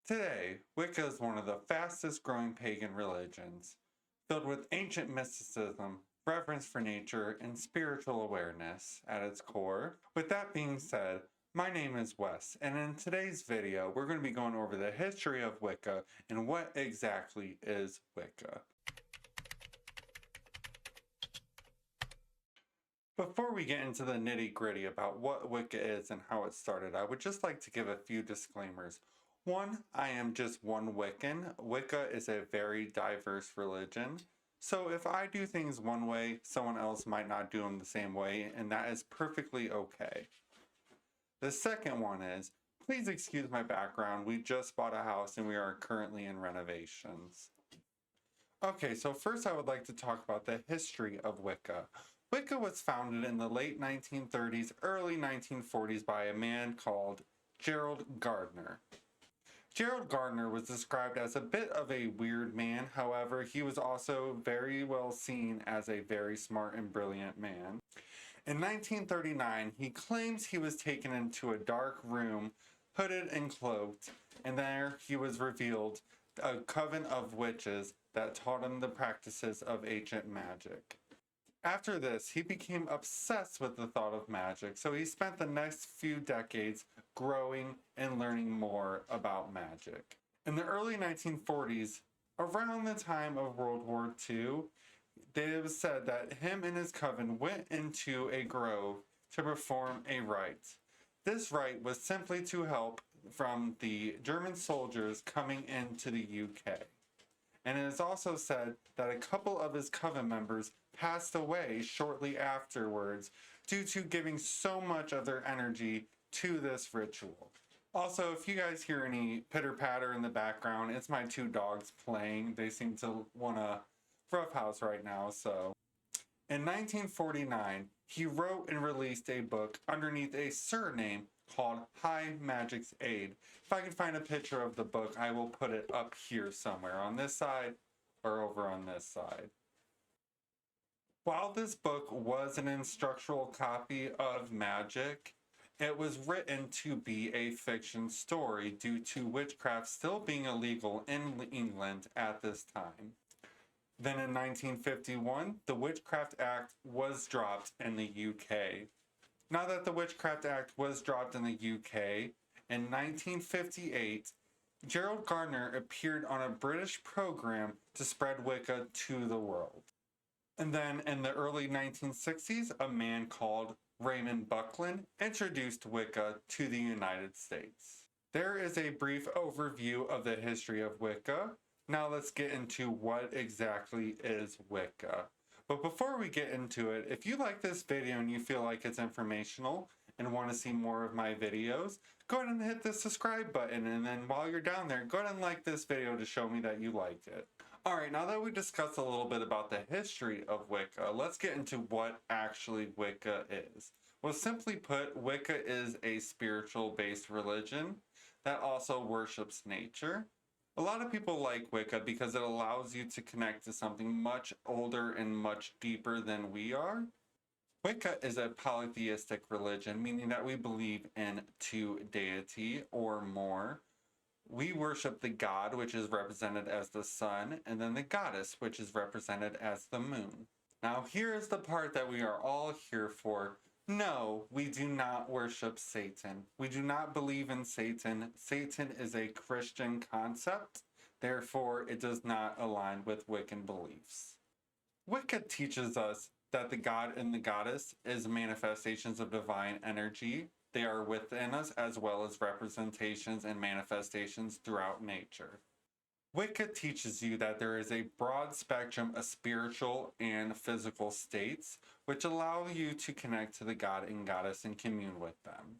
Today, Wicca is one of the fastest growing pagan religions, filled with ancient mysticism, reverence for nature, and spiritual awareness at its core. With that being said, my name is Wes, and in today's video, we're going to be going over the history of Wicca and what exactly is Wicca. Before we get into the nitty-gritty about what Wicca is and how it started, I would just like to give a few disclaimers. One, I am just one Wiccan. Wicca is a very diverse religion. So if I do things one way, someone else might not do them the same way, and that is perfectly okay. The second one is, please excuse my background. We just bought a house and we are currently in renovations. Okay, so first I would like to talk about the history of Wicca. Wicca was founded in the late 1930s, early 1940s by a man called Gerald Gardner. Gerald Gardner was described as a bit of a weird man, however, he was also very well seen as a very smart and brilliant man. In 1939, he claims he was taken into a dark room, hooded and cloaked, and there he was revealed a coven of witches that taught him the practices of ancient magic. After this, he became obsessed with the thought of magic, so he spent the next few decades growing and learning more about magic. In the early 1940s, around the time of World War II, it was said that him and his coven went into a grove to perform a rite. This rite was simply to help from the German soldiers coming into the UK. And it is also said that a couple of his coven members passed away shortly afterwards due to giving so much of their energy to this ritual. Also, if you guys hear any pitter-patter in the background, it's my two dogs playing. They seem to want a roughhouse right now, so. In 1949, he wrote and released a book underneath a surname called High Magic's Aid. If I can find a picture of the book, I will put it up here somewhere, on this side or over on this side. While this book was an instructional copy of magic, it was written to be a fiction story due to witchcraft still being illegal in England at this time. Then in 1951, the Witchcraft Act was dropped in the UK. Now that the Witchcraft Act was dropped in the UK, in 1958, Gerald Gardner appeared on a British program to spread Wicca to the world. And then in the early 1960s, a man called Raymond Buckland introduced Wicca to the United States. There is a brief overview of the history of Wicca. Now let's get into what exactly is Wicca. But before we get into it, if you like this video and you feel like it's informational and want to see more of my videos, go ahead and hit the subscribe button, and then while you're down there, go ahead and like this video to show me that you liked it. Alright, now that we discussed a little bit about the history of Wicca, let's get into what actually Wicca is. Well, simply put, Wicca is a spiritual-based religion that also worships nature. A lot of people like Wicca because it allows you to connect to something much older and much deeper than we are. Wicca is a polytheistic religion, meaning that we believe in two deity or more. We worship the god, which is represented as the sun, and then the goddess, which is represented as the moon. Now here is the part that we are all here for. No, we do not worship Satan. We do not believe in Satan. Satan is a Christian concept. Therefore, it does not align with Wiccan beliefs. Wicca teaches us that the god and the goddess is manifestations of divine energy. They are within us as well as representations and manifestations throughout nature. Wicca teaches you that there is a broad spectrum of spiritual and physical states, which allow you to connect to the god and goddess and commune with them.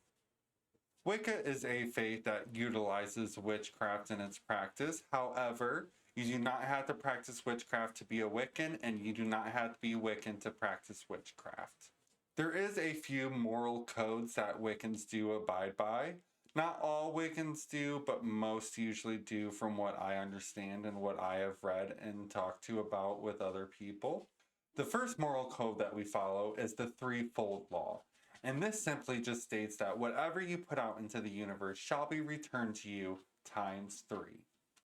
Wicca is a faith that utilizes witchcraft in its practice. However, you do not have to practice witchcraft to be a Wiccan, and you do not have to be Wiccan to practice witchcraft. There is a few moral codes that Wiccans do abide by. Not all Wiccans do, but most usually do from what I understand and what I have read and talked to about with other people. The first moral code that we follow is the threefold law. And this simply just states that whatever you put out into the universe shall be returned to you times 3.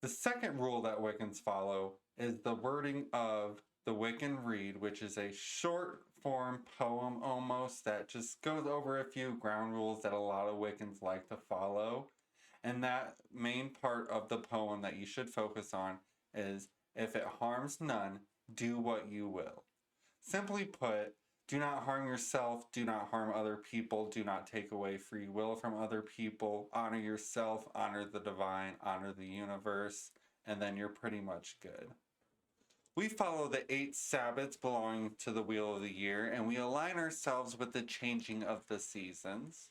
The second rule that Wiccans follow is the wording of the Wiccan Read, which is a short form poem almost that just goes over a few ground rules that a lot of Wiccans like to follow. And that main part of the poem that you should focus on is, if it harms none, do what you will. Simply put, do not harm yourself, do not harm other people, do not take away free will from other people, honor yourself, honor the divine, honor the universe, and then you're pretty much good. We follow the 8 Sabbats belonging to the Wheel of the Year, and we align ourselves with the changing of the seasons.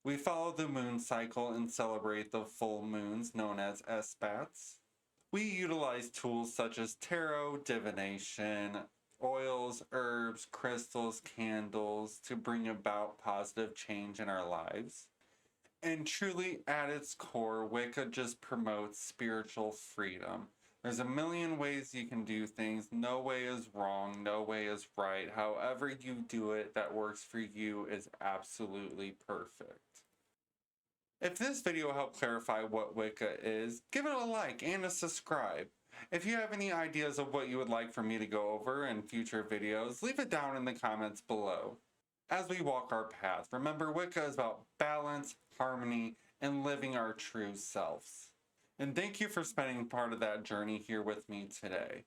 We follow the moon cycle and celebrate the full moons, known as Espats. We utilize tools such as tarot, divination, oils, herbs, crystals, candles to bring about positive change in our lives. And truly, at its core, Wicca just promotes spiritual freedom. There's a million ways you can do things. No way is wrong, no way is right. However you do it that works for you is absolutely perfect. If this video helped clarify what Wicca is, give it a like and a subscribe. If you have any ideas of what you would like for me to go over in future videos, leave it down in the comments below. As we walk our path, remember Wicca is about balance, harmony, and living our true selves. And thank you for spending part of that journey here with me today.